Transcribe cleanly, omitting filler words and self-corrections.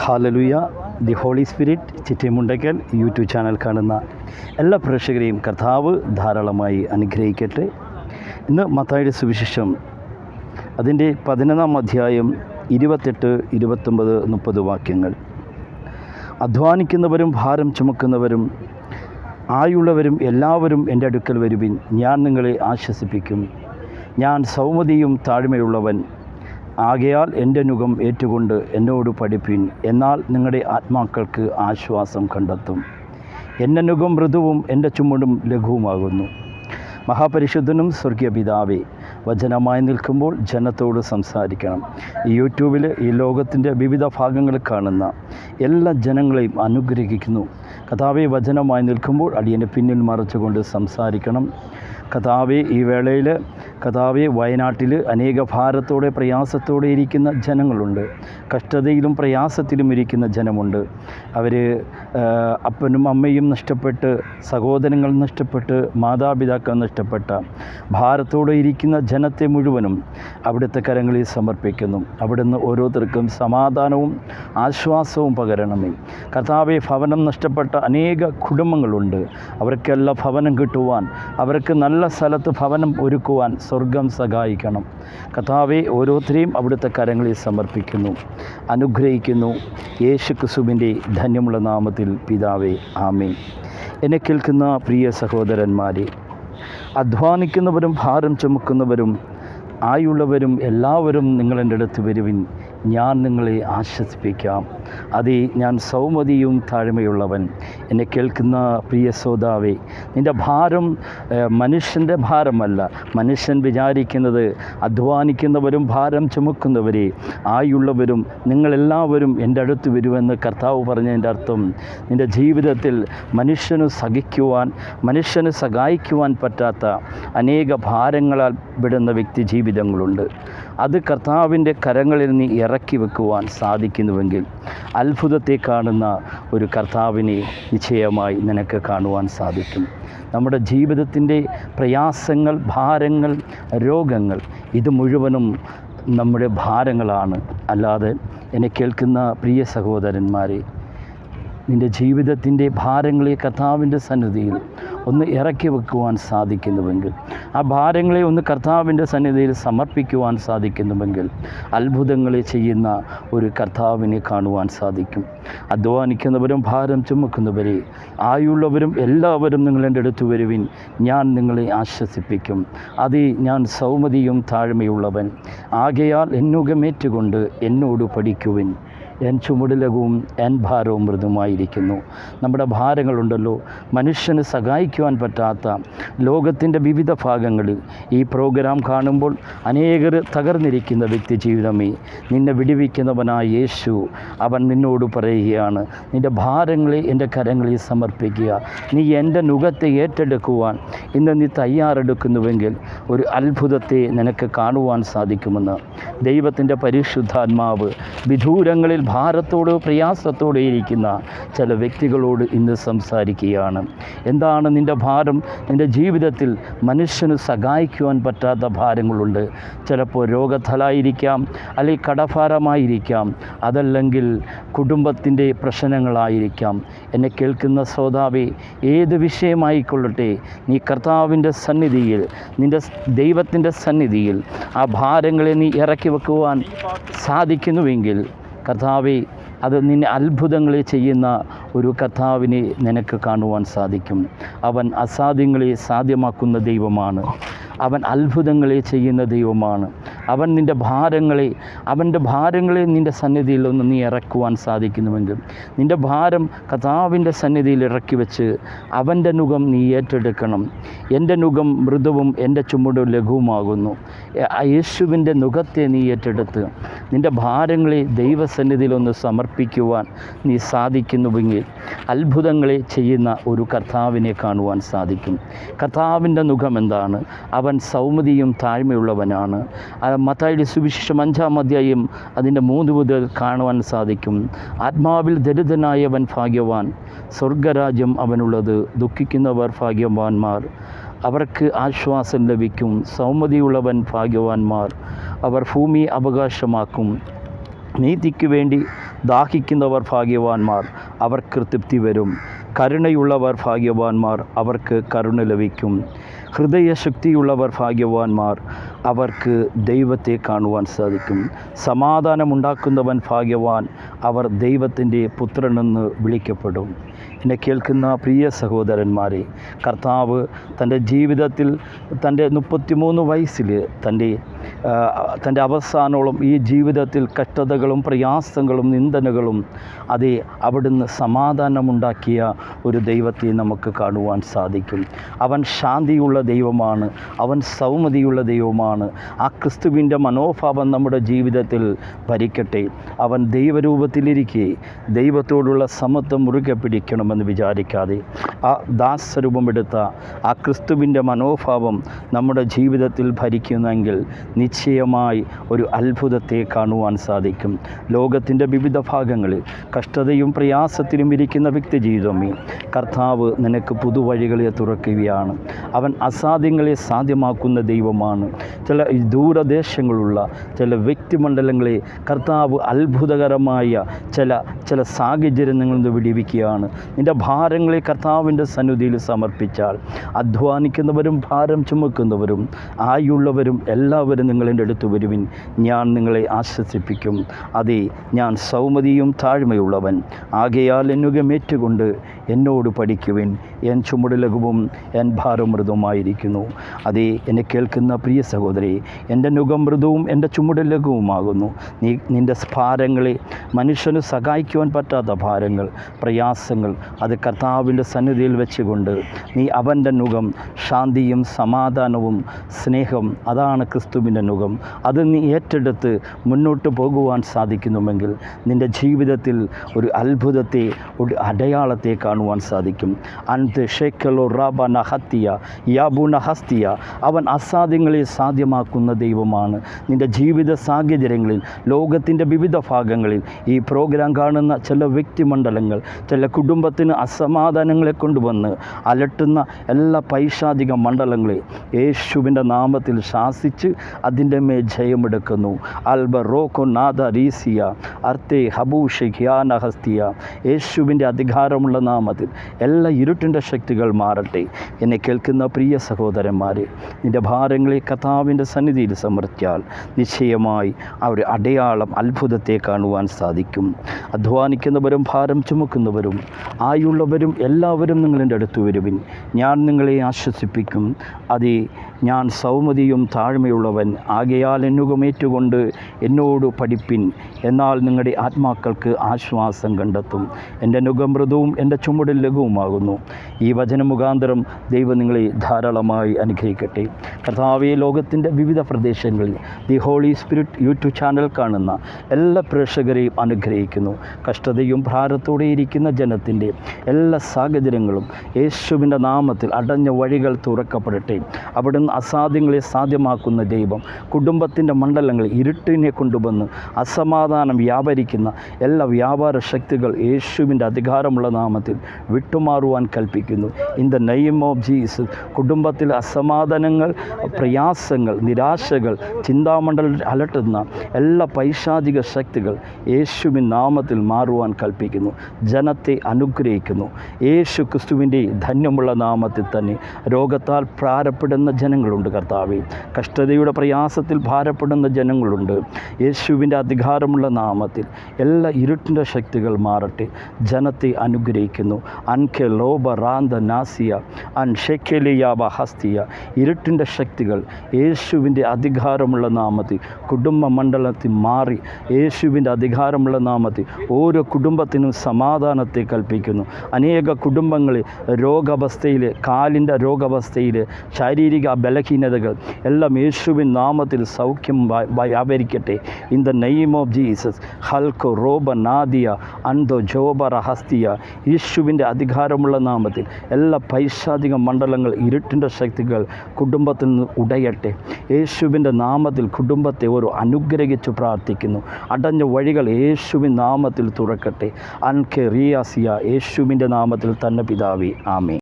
Hallelujah the holy spirit Chittimundakkal YouTube channel കാണുന്ന എല്ലാ പ്രേക്ഷകരെയും കർത്താവ് ധാരാളമായി അനുഗ്രഹിക്കട്ടെ. ഇന്ന് മത്തായിയുടെ സുവിശേഷം അതിൻ്റെ 11-ാം അധ്യായം 28, 29, 30 വാക്യങ്ങൾ. അധ്വാനിക്കുന്നവരും ഭാരം ചുമക്കുന്നവരും ആയുള്ളവരും എല്ലാവരും എൻ്റെ അടുക്കൽ വരുവിൻ, ഞാൻ നിങ്ങളെ ആശ്വസിപ്പിക്കും. ഞാൻ സൗമ്യതയും താഴ്മയുള്ളവൻ ആകയാൽ എൻ്റെ നുകം ഏറ്റുകൊണ്ട് എന്നോട് പഠിപ്പിൻ, എന്നാൽ നിങ്ങളുടെ ആത്മാക്കൾക്ക് ആശ്വാസം കണ്ടെത്തും. എൻ്റെ നുകം മൃദുവും എൻ്റെ ചുമടും ലഘുവുമാകുന്നു. മഹാപരിശുദ്ധനും സ്വർഗീയ പിതാവേ, വചനമായി നിൽക്കുമ്പോൾ ജനത്തോട് സംസാരിക്കണം. ഈ യൂട്യൂബിൽ ഈ ലോകത്തിൻ്റെ വിവിധ ഭാഗങ്ങളിൽ കാണുന്ന എല്ലാ ജനങ്ങളെയും അനുഗ്രഹിക്കുന്നു. കർത്താവേ, വചനമായി നിൽക്കുമ്പോൾ അടിയൻ്റെ പിന്നിൽ മറച്ചുകൊണ്ട് സംസാരിക്കണം. കർത്താവേ, ഈ വേളയിൽ കർത്താവേ, വയനാട്ടിൽ അനേക ഭാരത്തോടെ പ്രയാസത്തോടെ ഇരിക്കുന്ന ജനങ്ങളുണ്ട്. കഷ്ടതയിലും പ്രയാസത്തിലും ഇരിക്കുന്ന ജനമുണ്ട്. അവർ അപ്പനും അമ്മയും നഷ്ടപ്പെട്ട്, സഹോദരങ്ങൾ നഷ്ടപ്പെട്ട്, മാതാപിതാക്കൾ നഷ്ടപ്പെട്ട ഭാരത്തോടെ ഇരിക്കുന്ന ജനത്തെ മുഴുവനും അവിടുത്തെ കരങ്ങളിൽ സമർപ്പിക്കുന്നു. അവിടുന്ന് ഓരോരുത്തർക്കും സമാധാനവും ആശ്വാസവും പകരണമേ. കർത്താവേ, ഭവനം നഷ്ടപ്പെട്ട അനേക കുടുംബങ്ങളുണ്ട്. അവർക്കെല്ലാം ഭവനം കിട്ടുവാൻ, അവർക്ക് നല്ല സ്ഥലത്ത് ഭവനം ഒരുക്കുവാൻ സ്വർഗം സഹായിക്കണം. കർത്താവേ, ഓരോരുത്തരെയും അവിടുത്തെ കരങ്ങളിൽ സമർപ്പിക്കുന്നു, അനുഗ്രഹിക്കുന്നു. യേശു ക്രിസ്തുവിൻ്റെ ധന്യമുള്ള നാമത്തിൽ പിതാവേ, ആമേൻ. എന്നെ കേൾക്കുന്ന പ്രിയ സഹോദരന്മാരെ, അധ്വാനിക്കുന്നവരും ഭാരം ചുമക്കുന്നവരും ആയുള്ളവരും എല്ലാവരും നിങ്ങളെൻ്റെ അടുത്ത് വരുവിൻ, ഞാൻ നിങ്ങളെ ആശ്വസിപ്പിക്കാം. അതേ, ഞാൻ സൗമ്യതയും താഴ്മയുള്ളവൻ. എന്നെ കേൾക്കുന്ന പ്രിയ ശ്രോതാവേ, നിൻ്റെ ഭാരം മനുഷ്യൻ്റെ ഭാരമല്ല. മനുഷ്യൻ വിചാരിക്കുന്നത് അധ്വാനിക്കുന്നവരും ഭാരം ചുമക്കുന്നവരെ ആയുള്ളവരും നിങ്ങളെല്ലാവരും എൻ്റെ അടുത്ത് വരുമെന്ന് കർത്താവ് പറഞ്ഞതിൻ്റെ അർത്ഥം, നിൻ്റെ ജീവിതത്തിൽ മനുഷ്യന് സഹിക്കുവാൻ, മനുഷ്യന് സഹായിക്കുവാൻ പറ്റാത്ത അനേക ഭാരങ്ങളാൽ വിടുന്ന വ്യക്തി ജീവിതങ്ങളുണ്ട്. അത് കർത്താവിൻ്റെ കരങ്ങളിൽ നീ ഇറക്കി വെക്കുവാൻ സാധിക്കുന്നുവെങ്കിൽ അത്ഭുതത്തെ കാണുന്ന ഒരു കർത്താവിനെ നിശ്ചയമായി നിനക്ക് കാണുവാൻ സാധിക്കും. നമ്മുടെ ജീവിതത്തിൻ്റെ പ്രയാസങ്ങൾ, ഭാരങ്ങൾ, രോഗങ്ങൾ, ഇത് മുഴുവനും നമ്മുടെ ഭാരങ്ങളാണ്. അല്ലാതെ എന്നെ കേൾക്കുന്ന പ്രിയ സഹോദരന്മാരെ, നിൻ്റെ ജീവിതത്തിൻ്റെ ഭാരങ്ങളെ കർത്താവിൻ്റെ സന്നിധിയിൽ ഒന്ന് ഇറക്കി വെക്കുവാൻ സാധിക്കുന്നുവെങ്കിൽ, ആ ഭാരങ്ങളെ ഒന്ന് കർത്താവിൻ്റെ സന്നിധിയിൽ സമർപ്പിക്കുവാൻ സാധിക്കുന്നുവെങ്കിൽ അത്ഭുതങ്ങളെ ചെയ്യുന്ന ഒരു കർത്താവിനെ കാണുവാൻ സാധിക്കും. അധ്വാനിക്കുന്നവരും ഭാരം ചുമക്കുന്നവരെ ആയുള്ളവരും എല്ലാവരും നിങ്ങളെൻ്റെ അടുത്ത് വരുവിൻ, ഞാൻ നിങ്ങളെ ആശ്വസിപ്പിക്കും. അതേ, ഞാൻ സൗമ്യതയും താഴ്മയുള്ളവൻ ആകയാൽ എന്നുകമേറ്റുകൊണ്ട് എന്നോട് പഠിക്കുവിൻ, എൻ ചുമട് ലഘുവും എൻ ഭാരവും മൃദുമായിരിക്കുന്നു. നമ്മുടെ ഭാരങ്ങളുണ്ടല്ലോ, മനുഷ്യന് സഹായിക്കുവാൻ പറ്റാത്ത ലോകത്തിൻ്റെ വിവിധ ഭാഗങ്ങളിൽ ഈ പ്രോഗ്രാം കാണുമ്പോൾ അനേകർ തകർന്നിരിക്കുന്ന വ്യക്തി ജീവിതമേ, നിന്നെ വിടുവിക്കുന്നവനായ യേശു അവൻ നിന്നോട് പറയുകയാണ്, നിൻ്റെ ഭാരങ്ങളെ എൻ്റെ കരങ്ങളിൽ സമർപ്പിക്കുക. നീ എൻ്റെ നുകത്തെ ഏറ്റെടുക്കുവാൻ ഇന്ന് നീ തയ്യാറെടുക്കുന്നുവെങ്കിൽ ഒരു അത്ഭുതത്തെ നിനക്ക് കാണുവാൻ സാധിക്കുമെന്ന് ദൈവത്തിൻ്റെ പരിശുദ്ധാത്മാവ് വിദൂരങ്ങളിൽ ഭാരത്തോട് പ്രയാസത്തോടെ ഇരിക്കുന്ന ചില വ്യക്തികളോട് ഇന്ന് സംസാരിക്കുകയാണ്. എന്താണ് നിൻ്റെ ഭാരം? നിൻ്റെ ജീവിതത്തിൽ മനുഷ്യന് സഹായിക്കുവാൻ പറ്റാത്ത ഭാരങ്ങളുണ്ട്. ചിലപ്പോൾ രോഗത്തലായിരിക്കാം, അല്ലെങ്കിൽ കടഭാരമായിരിക്കാം, അതല്ലെങ്കിൽ കുടുംബത്തിൻ്റെ പ്രശ്നങ്ങളായിരിക്കാം. എന്നെ കേൾക്കുന്ന ശ്രോതാവേ, ഏത് വിഷയമായിക്കൊള്ളട്ടെ, നീ കർത്താവിൻ്റെ സന്നിധിയിൽ, നിൻ്റെ ദൈവത്തിൻ്റെ സന്നിധിയിൽ ആ ഭാരങ്ങളെ നീ ഇറക്കി വെക്കുവാൻ സാധിക്കുന്നുവെങ്കിൽ കർത്താവേ, അത് നിന്നെ അത്ഭുതങ്ങളെ ചെയ്യുന്ന ഒരു കർത്താവിനെ നിനക്ക് കാണുവാൻ സാധിക്കും. അവൻ അസാധ്യങ്ങളെ സാധ്യമാക്കുന്ന ദൈവമാണ്. അവൻ അത്ഭുതങ്ങളെ ചെയ്യുന്ന ദൈവമാണ്. അവൻ നിൻ്റെ അവൻ്റെ ഭാരങ്ങളെ നിൻ്റെ സന്നിധിയിൽ ഒന്ന് നീ ഇറക്കുവാൻ സാധിക്കുന്നുവെങ്കിൽ, നിൻ്റെ ഭാരം കർത്താവിൻ്റെ സന്നിധിയിൽ ഇറക്കി വെച്ച് അവൻ്റെ നുകം നീ ഏറ്റെടുക്കണം. എൻ്റെ നുകം മൃദുവും എൻ്റെ ചുമട് ലഘുവുമാകുന്നു. യേശുവിൻ്റെ നുകത്തെ നീ ഏറ്റെടുത്ത് നിൻ്റെ ഭാരങ്ങളെ ദൈവസന്നിധിയിൽ ഒന്ന് സമർപ്പിക്കുവാൻ നീ സാധിക്കുന്നുവെങ്കിൽ അത്ഭുതങ്ങളെ ചെയ്യുന്ന ഒരു കർത്താവിനെ കാണുവാൻ സാധിക്കും. കർത്താവിൻ്റെ നുകം എന്താണ്? അവൻ സൗമ്യതയും താഴ്മയുള്ളവനാണ്. മത്തായിയുടെ സുവിശേഷം 5-ാം അധ്യായം അതിൻ്റെ 3 മുതൽ കാണുവാൻ സാധിക്കും. ആത്മാവിൽ ദരിദ്രനായവൻ ഭാഗ്യവാൻ, സ്വർഗരാജ്യം അവനുള്ളത്. ദുഃഖിക്കുന്നവർ ഭാഗ്യവാന്മാർ, അവർക്ക് ആശ്വാസം ലഭിക്കും. സൗമ്യതയുള്ളവൻ ഭാഗ്യവാന്മാർ, അവർ ഭൂമി അവകാശമാക്കും. നീതിക്ക് വേണ്ടി ദാഹിക്കുന്നവർ ഭാഗ്യവാന്മാർ, അവർക്ക് തൃപ്തി വരും. കരുണയുള്ളവർ ഭാഗ്യവാന്മാർ, അവർക്ക് കരുണ ലഭിക്കും. ഹൃദയശക്തിയുള്ളവർ ഭാഗ്യവാന്മാർ, അവർക്ക് ദൈവത്തെ കാണുവാൻ സാധിക്കും. സമാധാനമുണ്ടാക്കുന്നവൻ ഭാഗ്യവാൻ, അവർ ദൈവത്തിൻ്റെ പുത്രനെന്ന് വിളിക്കപ്പെടും. എന്നെ കേൾക്കുന്ന പ്രിയ സഹോദരന്മാരെ, കർത്താവ് തൻ്റെ ജീവിതത്തിൽ തൻ്റെ 33 വയസ്സിൽ തൻ്റെ അവസാനോളം ഈ ജീവിതത്തിൽ കഷ്ടതകളും പ്രയാസങ്ങളും നിന്ദനകളും അതേ അവിടുന്ന് സമാധാനമുണ്ടാക്കിയ ഒരു ദൈവത്തെ നമുക്ക് കാണുവാൻ സാധിക്കും. അവൻ ശാന്തിയുള്ള ദൈവമാണ്, അവൻ സൗമ്യതയുള്ള ദൈവമാണ്. ആ ക്രിസ്തുവിൻ്റെ മനോഭാവം നമ്മുടെ ജീവിതത്തിൽ ഭരിക്കട്ടെ. അവൻ ദൈവരൂപത്തിലിരിക്കെ ദൈവത്തോടുള്ള സമത്വം മുറുകെ പിടിക്കണമെന്ന് വിചാരിക്കാതെ ആ ദാസരൂപമെടുത്ത ആ ക്രിസ്തുവിൻ്റെ മനോഭാവം നമ്മുടെ ജീവിതത്തിൽ ഭരിക്കുന്നെങ്കിൽ നിശ്ചയമായി ഒരു അത്ഭുതത്തെ കാണുവാൻ സാധിക്കും. ലോകത്തിൻ്റെ വിവിധ ഭാഗങ്ങളിൽ കഷ്ടതയും പ്രയാസത്തിലും ഇരിക്കുന്ന വ്യക്തി ജീവിതമേ, കർത്താവ് നിനക്ക് പുതുവഴികളെ തുറക്കുകയാണ്. അവൻ അസാധ്യങ്ങളെ സാധ്യമാക്കുന്ന ദൈവമാണ്. ചില ദൂരദേശങ്ങളുള്ള ചില വ്യക്തിമണ്ഡലങ്ങളെ കർത്താവ് അത്ഭുതകരമായ ചില സാഹചര്യങ്ങളിൽ നിന്ന് വിടിവിക്കുകയാണ്. നിൻ്റെ ഭാരങ്ങളെ കർത്താവിൻ്റെ സന്നിധിയിൽ സമർപ്പിച്ചാൽ അധ്വാനിക്കുന്നവരും ഭാരം ചുമക്കുന്നവരും ആയുള്ളവരും എല്ലാവരും നിങ്ങളെൻ്റെ അടുത്ത് വരുവിൻ, ഞാൻ നിങ്ങളെ ആശ്വസിപ്പിക്കും. അതേ, ഞാൻ സൗമ്യതയും താഴ്മയുള്ളവൻ, ആകയാൽ എന്നുകമേറ്റുകൊണ്ട് എന്നോട് പഠിക്കുവിൻ, എൻ ചുമട് ലഘുവും എൻ ഭാരം മൃദുവുമായിരിക്കുന്നു. അതേ, എന്നെ കേൾക്കുന്ന പ്രിയ സഹോദരി, എൻ്റെ നുകം മൃദുവും എൻ്റെ ചുമട് ലഘുവുമാകുന്നു. നിൻ്റെ ഭാരങ്ങളെ, മനുഷ്യന് സഹായിക്കുവാൻ പറ്റാത്ത ഭാരങ്ങൾ, പ്രയാസങ്ങൾ, അത് കർത്താവിൻ്റെ സന്നിധിയിൽ വെച്ചുകൊണ്ട് നീ അവൻ്റെ നുകം, ശാന്തിയും സമാധാനവും സ്നേഹം, അതാണ് ക്രിസ്തുവിൻ്റെ നുകം. അത് നീ ഏറ്റെടുത്ത് മുന്നോട്ട് പോകുവാൻ സാധിക്കുന്നുവെങ്കിൽ നിൻ്റെ ജീവിതത്തിൽ ഒരു അത്ഭുതത്തെ, ഒരു അടയാളത്തെ കാണുവാൻ സാധിക്കും. അന്ത് ഷെക്കലോ റാബ നഹത്തിയ യാബു നഹസ്തിയ, അവൻ അസാധ്യങ്ങളെ സാധ്യമാക്കുന്ന ദൈവമാണ്. നിൻ്റെ ജീവിത സാഹചര്യങ്ങളിൽ, ലോകത്തിൻ്റെ വിവിധ ഭാഗങ്ങളിൽ ഈ പ്രോഗ്രാം കാണുന്ന ചില വ്യക്തിമണ്ഡലങ്ങൾ, ചില കുടുംബത്തിന് അസമാധാനങ്ങളെ കൊണ്ടുവന്ന് അലട്ടുന്ന എല്ലാ പൈശാചിക മണ്ഡലങ്ങളെ യേശുവിൻ്റെ നാമത്തിൽ ശാസിച്ച് അതിൻ്റെ മേൽ ജയമെടുക്കുന്നു. അൽബ റോക്കോ നാദ റീസിയ അർത്തേ ഹബൂഷ് ഖ്യാനഹസ്തിയ, യേശുവിൻ്റെ അധികാരമുള്ള നാമത്തിൽ എല്ലാ ഇരുട്ടിൻ്റെ ശക്തികൾ മാറട്ടെ. എന്നെ കേൾക്കുന്ന പ്രിയ സഹോദരന്മാരെ, നിൻ്റെ ഭാരങ്ങളെ കർത്താവിൻ്റെ സന്നിധിയിൽ സമർപ്പിച്ചാൽ നിശ്ചയമായി ആ ഒരു അടയാളം, അത്ഭുതത്തെ കാണുവാൻ സാധിക്കും. അധ്വാനിക്കുന്നവരും ഭാരം ചുമക്കുന്നവരും ആയുള്ളവരും എല്ലാവരും നിങ്ങളെൻ്റെ അടുത്ത് വരുവിൻ, ഞാൻ നിങ്ങളെ ആശ്വസിപ്പിക്കും. അതേ, ഞാൻ സൗമ്യതയും താഴ്മയുള്ളവൻ, ആകയാൽ എന്നുകമേറ്റുകൊണ്ട് എന്നോട് പഠിപ്പിൻ, എന്നാൽ നിങ്ങളുടെ ആത്മാക്കൾക്ക് ആശ്വാസം കണ്ടെത്തും. എൻ്റെ നുകം മൃദുവും എൻ്റെ ചുമട് ലഘുവുമാകുന്നു. ഈ വചനമുഖാന്തരം ദൈവം നിങ്ങളെ ധാരാളമായി അനുഗ്രഹിക്കട്ടെ. കർത്താവേ, ലോകത്തിൻ്റെ വിവിധ പ്രദേശങ്ങളിൽ the holy Spirit YouTube channel കാണുന്ന എല്ലാ പ്രേക്ഷകരെയും അനുഗ്രഹിക്കുന്നു. കഷ്ടതയും ഭാരത്തോടെ ഇരിക്കുന്ന ജനത്തിൻ്റെ എല്ലാ സാഹചര്യങ്ങളും യേശുവിൻ്റെ നാമത്തിൽ അടഞ്ഞ വഴികൾ തുറക്കപ്പെടട്ടെ. അവിടുന്ന് അസാധ്യങ്ങളെ സാധ്യമാക്കുന്ന ദൈവം കുടുംബത്തിൻ്റെ മണ്ഡലങ്ങളിൽ ഇരുട്ടിനെ കൊണ്ടുവന്ന് അസമാധാനം വ്യാപരിക്കുന്ന എല്ലാ വ്യാപാര ശക്തികൾ യേശുവിൻ്റെ അധികാരമുള്ള നാമത്തിൽ വിട്ടുമാറുവാൻ കൽപ്പിക്കുന്നു. In the name of Jesus, കുടുംബത്തിൽ അസമാധാനങ്ങൾ, പ്രയാസങ്ങൾ, നിരാശകൾ, ചിന്താമണ്ഡലത്തിൽ അലട്ടുന്ന എല്ലാ പൈശാചിക ശക്തികൾ യേശുവിൻ നാമത്തിൽ മാറുവാൻ കൽപ്പിക്കുന്നു. ജനത്തെ അനുഗ്രഹിക്കുന്നു. യേശു ക്രിസ്തുവിൻ്റെ ധന്യമുള്ള നാമത്തിൽ തന്നെ രോഗത്താൽ ഭാരപ്പെടുന്ന ജനങ്ങളുണ്ട് കർത്താവേ, കഷ്ടതയുടെ പ്രയാസത്തിൽ ഭാരപ്പെടുന്ന ജനങ്ങളുണ്ട്. യേശുവിൻ്റെ അധികാരമുള്ള നാമത്തിൽ എല്ലാ ഇരുട്ടിൻ്റെ ശക്തികൾ മാറട്ടെ. ജനത്തെ അനുഗ്രഹിക്കുന്നു. അൻകെ ലോബ റാന്ത നാസിയ അൻ ഷെക്കലിയാബ ഹസ്തിയ, ഇരുട്ടിൻ്റെ ശക്തികൾ യേശുവിൻ്റെ അധികാരമുള്ള നാമത്തിൽ കുടുംബ മണ്ഡലത്തിൽ മാറി യേശുവിൻ്റെ അധികാരമുള്ള നാമത്തിൽ ഓരോ കുടുംബത്തിനും സമാധാനത്തെ കൽപ്പിക്കുന്നു. അനേക കുടുംബങ്ങളിൽ രോഗാവസ്ഥയിൽ, കാലിൻ്റെ രോഗാവസ്ഥയിൽ, ശാരീരിക ബലഹീനതകൾ എല്ലാം യേശുവിൻ നാമത്തിൽ സൗഖ്യം വ്യാപരിക്കട്ടെ. In the name of Jesus, ഹൽക്കോ റോബ നാദിയ അന്തോ ജോബ റഹസ്തിയ, യേശുവിൻ്റെ അധികാരമുള്ള നാമത്തിൽ എല്ലാ പൈശാചിക മണ്ഡലങ്ങൾ, ഇരുട്ടിൻ്റെ ശക്തികൾ കുടുംബത്തിൽ നിന്ന് ഉടയട്ടെ. യേശുവിൻ്റെ നാമത്തിൽ കുടുംബത്തെ ഒരു അനുഗ്രഹിച്ചു പ്രാർത്ഥിക്കുന്നു. അടഞ്ഞ വഴികൾ യേശുവിൻ നാമത്തിൽ തുറക്കട്ടെ. അൻകെ റിയാസിയ, യേശുവിൻ്റെ നാമത്തിൽ തന്നെ പിതാവേ, ആമേൻ.